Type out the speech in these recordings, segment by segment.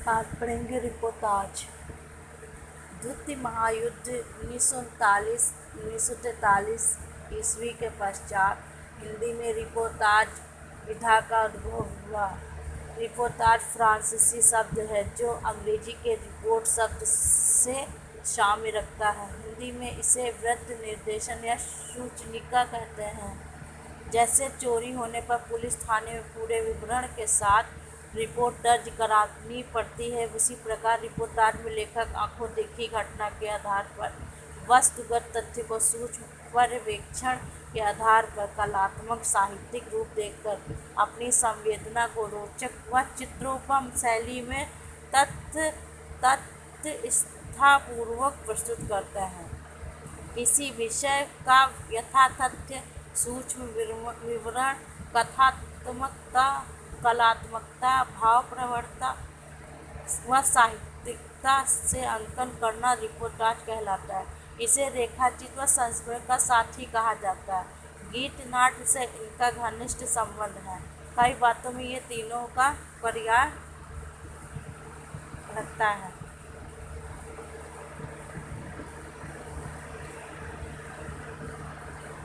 आज पढ़ेंगे रिपोर्टाज। द्वितीय महायुद्ध 1939-1943 ईस्वी के पश्चात हिंदी में रिपोर्टाज विधा का उद्भव हुआ। रिपोर्टाज फ्रांसीसी शब्द है जो अंग्रेजी के रिपोर्ट शब्द से साम्य रखता है। हिंदी में इसे वृत्त निर्देशन या सूचनिका कहते हैं। जैसे चोरी होने पर पुलिस थाने में पूरे विवरण के साथ रिपोर्ट दर्ज करानी पड़ती है, उसी प्रकार रिपोर्टाज में लेखक आंखों देखी घटना के आधार पर वस्तुगत तथ्य को सूक्ष्म पर्यवेक्षण के आधार पर कलात्मक साहित्यिक रूप देकर अपनी संवेदना को रोचक व चित्रोपम शैली में तथ्यस्थापूर्वक प्रस्तुत करता है। किसी विषय का यथातथ्य सूक्ष्म विवरण, कथात्मकता, कलात्मकता, भाव प्रवणता व साहित्यिकता से अंकन करना रिपोर्टाज कहलाता है। इसे रेखाचित्र व संस्मरण का साथी कहा जाता है। गीत नाट्य से इनका घनिष्ठ संबंध है। कई बातों में ये तीनों का पर्याय रखता है।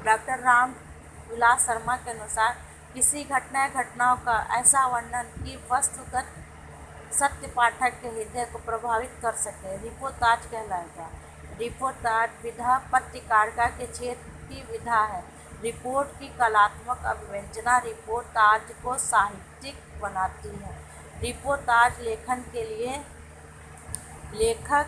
डॉक्टर रामविलास शर्मा के अनुसार किसी घटनाओं का ऐसा वर्णन कि वस्तुगत सत्य पाठक के हृदय को प्रभावित कर सके रिपोर्टाज कहलाएगा। रिपोर्टाज विधा पत्रकारिता के क्षेत्र की विधा है। रिपोर्ट की कलात्मक अभिव्यंजना रिपोर्टाज को साहित्यिक बनाती है। रिपोर्टाज लेखन के लिए लेखक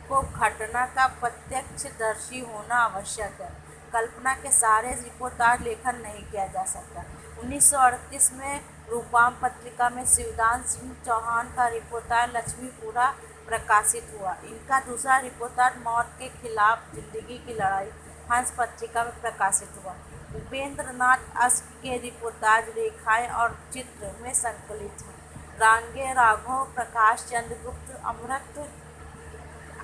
को घटना का प्रत्यक्षदर्शी होना आवश्यक है। कल्पना के सहारे रिपोर्टाज लेखन नहीं किया जा सकता। 1938 में रूपाम पत्रिका में शिवदान सिंह चौहान का रिपोर्टाज लक्ष्मीपुरा प्रकाशित हुआ। इनका दूसरा रिपोर्टाज मौत के खिलाफ जिंदगी की लड़ाई हंस पत्रिका में प्रकाशित हुआ। उपेंद्र नाथ अश्क के रिपोर्टाज रेखाएं और चित्र में संकलित हैं। रांगे राघव, प्रकाश चंद्र गुप्त,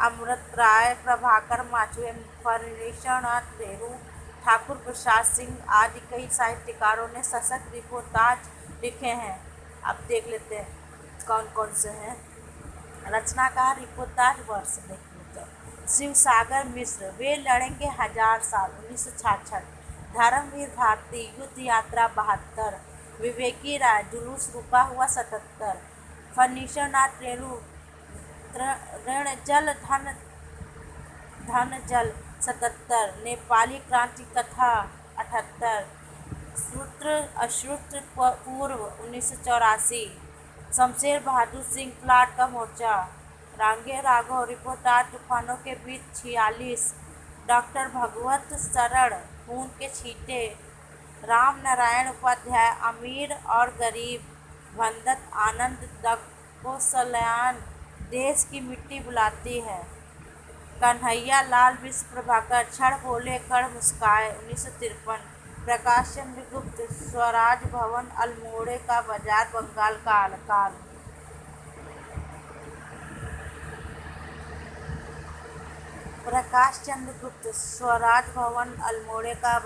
अमृत राय, प्रभाकर माचुए, फणीश्वरनाथ रेणु, ठाकुर प्रसाद सिंह आदि कई साहित्यकारों ने सशक्त रिपोर्टाज लिखे हैं। अब देख लेते हैं कौन कौन से हैं। रचनाकार रिपोर्टाज वर्ष देख लेते हैं। शिवसागर मिश्र, वे लड़ेंगे 1000 साल 1966। धर्मवीर भारती, युद्ध यात्रा 72। विवेकी राय, जुलूस रुका हुआ 77। फणीश्वरनाथ रेणु, ऋण जल धन जल 77। नेपाली क्रांति कथा 78। सूत्र अश्रुत पूर्व 1984। शमशेर बहादुर सिंह, प्लाट का मोर्चा। रांगे राघव, रिपोर्टाज तूफानों के बीच 46। डॉक्टर भगवत शरण, खून के छींटे। राम नारायण उपाध्याय, अमीर और गरीब। भंदत आनंद, दकोसलायन, देश की मिट्टी बुलाती है। कन्हैया लाल मिश्र प्रभाकर, क्षण बोले कण मुस्काए 1953। प्रकाश चंद्र गुप्त, स्वराज भवन अल्मोड़े का बाजार बंगाल का काल। प्रकाश चंद्र गुप्त, स्वराज भवन अल्मोड़े का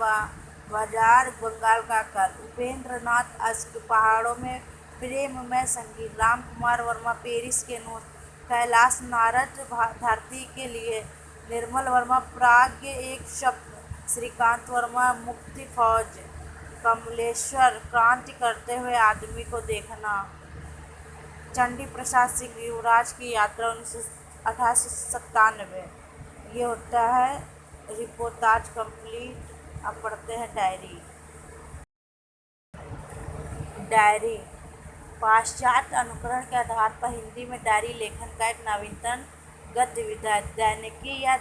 बाजार बंगाल का काल। उपेंद्र नाथ अश्क, पहाड़ों में प्रेममय संगीत। राम कुमार वर्मा, पेरिस के नोट। कैलाश नारद, धरती के लिए। निर्मल वर्मा, प्राग्ञ एक स्वप्न। श्रीकांत वर्मा, मुक्ति फौज। कमलेश्वर, क्रांति करते हुए आदमी को देखना। चंडी प्रसाद सिंह, युवराज की यात्रा 1897। ये होता है रिपोर्टाज कंप्लीट। अब पढ़ते हैं डायरी। डायरी पाश्चात्य अनुकरण के आधार पर हिंदी में डायरी लेखन का एक नवीनतम गतिविधि है। दैनिकी या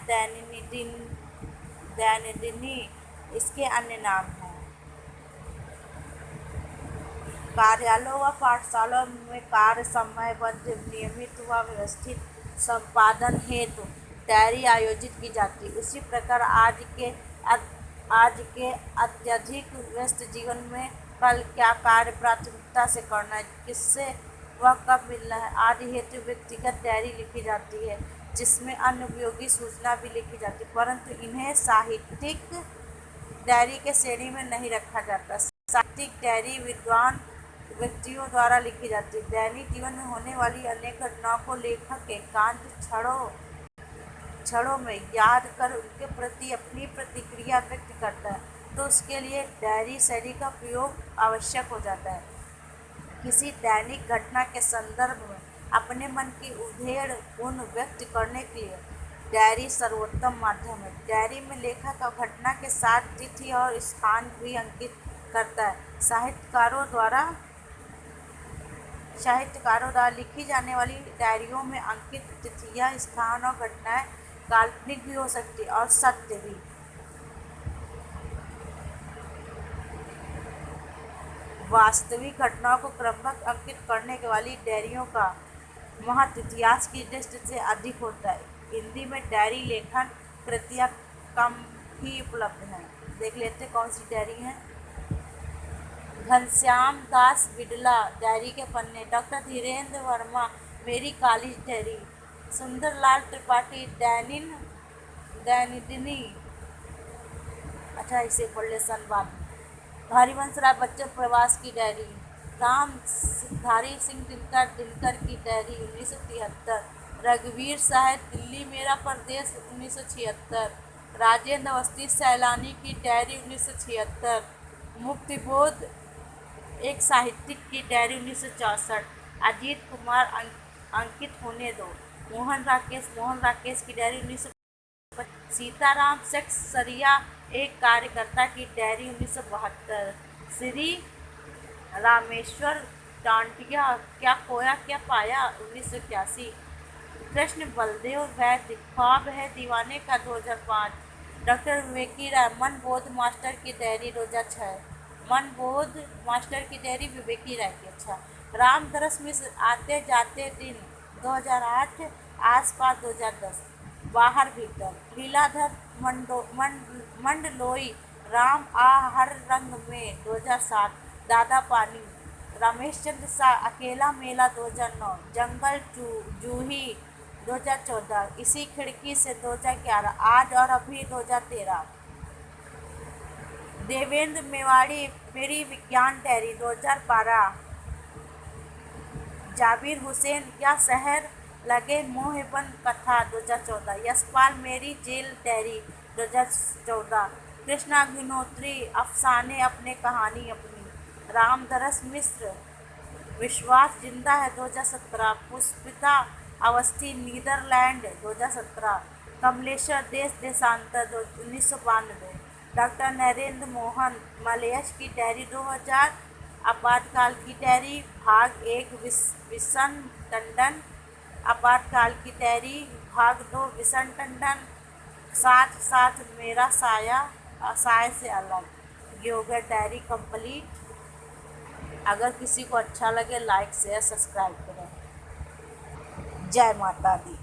दैनंदिनी इसके अन्य नाम हैं। कार्यालयों व पाठशालाओं में कार्य समयबद्ध, नियमित व व्यवस्थित संपादन हेतु डायरी आयोजित की जाती है। उसी प्रकार आज के अत्यधिक व्यस्त जीवन में कल क्या कार्य प्राथमिकता से करना है, किससे वह कब मिलना है आदि हेतु व्यक्तिगत डायरी लिखी जाती है, जिसमें अन्य उपयोगी सूचना भी लिखी जाती है, परंतु इन्हें साहित्यिक डायरी के श्रेणी में नहीं रखा जाता। साहित्यिक डायरी विद्वान व्यक्तियों द्वारा लिखी जाती है। दैनिक जीवन में होने वाली अनेक घटनाओं को लेखक एकांत क्षणों में याद कर उनके प्रति अपनी प्रतिक्रिया व्यक्त करता है, तो उसके लिए डायरी शैली का प्रयोग आवश्यक हो जाता है। किसी दैनिक घटना के संदर्भ में अपने मन की उधेड़ गुण व्यक्त करने के लिए डायरी सर्वोत्तम माध्यम है। डायरी में लेखक घटना के साथ तिथि और स्थान भी अंकित करता है। साहित्यकारों द्वारा लिखी जाने वाली डायरियों में अंकित तिथियां, स्थान और घटनाएं काल्पनिक भी हो सकती है और सत्य भी। वास्तविक घटनाओं को क्रमबद्ध अंकित करने वाली डायरियों का महत्व इतिहास की दृष्टि से अधिक होता है। हिंदी में डायरी लेखन कृतियाँ कम ही उपलब्ध हैं। देख लेते कौन सी डायरी हैं। घनश्याम दास बिड़ला डायरी के पन्ने, डॉक्टर धीरेन्द्र वर्मा मेरी कॉलेज डायरी, सुंदरलाल त्रिपाठी दैनिदिनी, अच्छा इसे पढ़ ले संवाद। हरिवंश राय बच्चन प्रवास की डायरी, रामधारी सिंह दिनकर की डायरी 1973, रघुवीर साहब दिल्ली मेरा प्रदेश 1976, राजेंद्र अवस्थी सैलानी की डायरी 1976, मुक्तिबोध एक साहित्यिक की डायरी 1964, अजीत कुमार अंकित होने दो, मोहन राकेश की डायरी 1955, सीताराम सरिया एक कार्यकर्ता की डायरी 1972, श्री रामेश्वर डांटिया क्या खोया क्या पाया 1981, कृष्ण बलदेव वैद्य ख्वाब है दीवाने का 2005, डॉक्टर विवेकी राय मन बोध मास्टर की डायरी 2006, मन बोध मास्टर की डायरी विवेकी राय की। अच्छा, रामधरस मिश्र आते जाते दिन 2008, आसपास 2010, बाहर भीतर, लीलाधर मंडलोई राम आ हर रंग में 2007, दादा पानी, रमेश चंद्र शाह अकेला मेला 2009, जंगल जूही 2014, इसी खिड़की से 2011, आज और अभी 2013, देवेंद्र मेवाड़ी मेरी विज्ञान डायरी 2012, जाबिर हुसैन या शहर लगे मोहबन कथा 2014, यशपाल मेरी जेल डायरी 2014, कृष्णा अग्निहोत्री अफसाने अपने कहानी अपनी, रामधरस मिश्र विश्वास जिंदा है 2017, पुष्पिता अवस्थी नीदरलैंड 2017, कमलेश्वर देशांतर 1992, डॉक्टर नरेंद्र मोहन मलयच की डायरी 2000, आपातकाल की डायरी भाग 1 विशन टंडन, आपातकाल की डायरी भाग 2 विशन टंडन, साथ साथ मेरा साय से अलग। Yoga diary complete. अगर किसी को अच्छा लगे लाइक शेयर सब्सक्राइब करें। जय माता दी।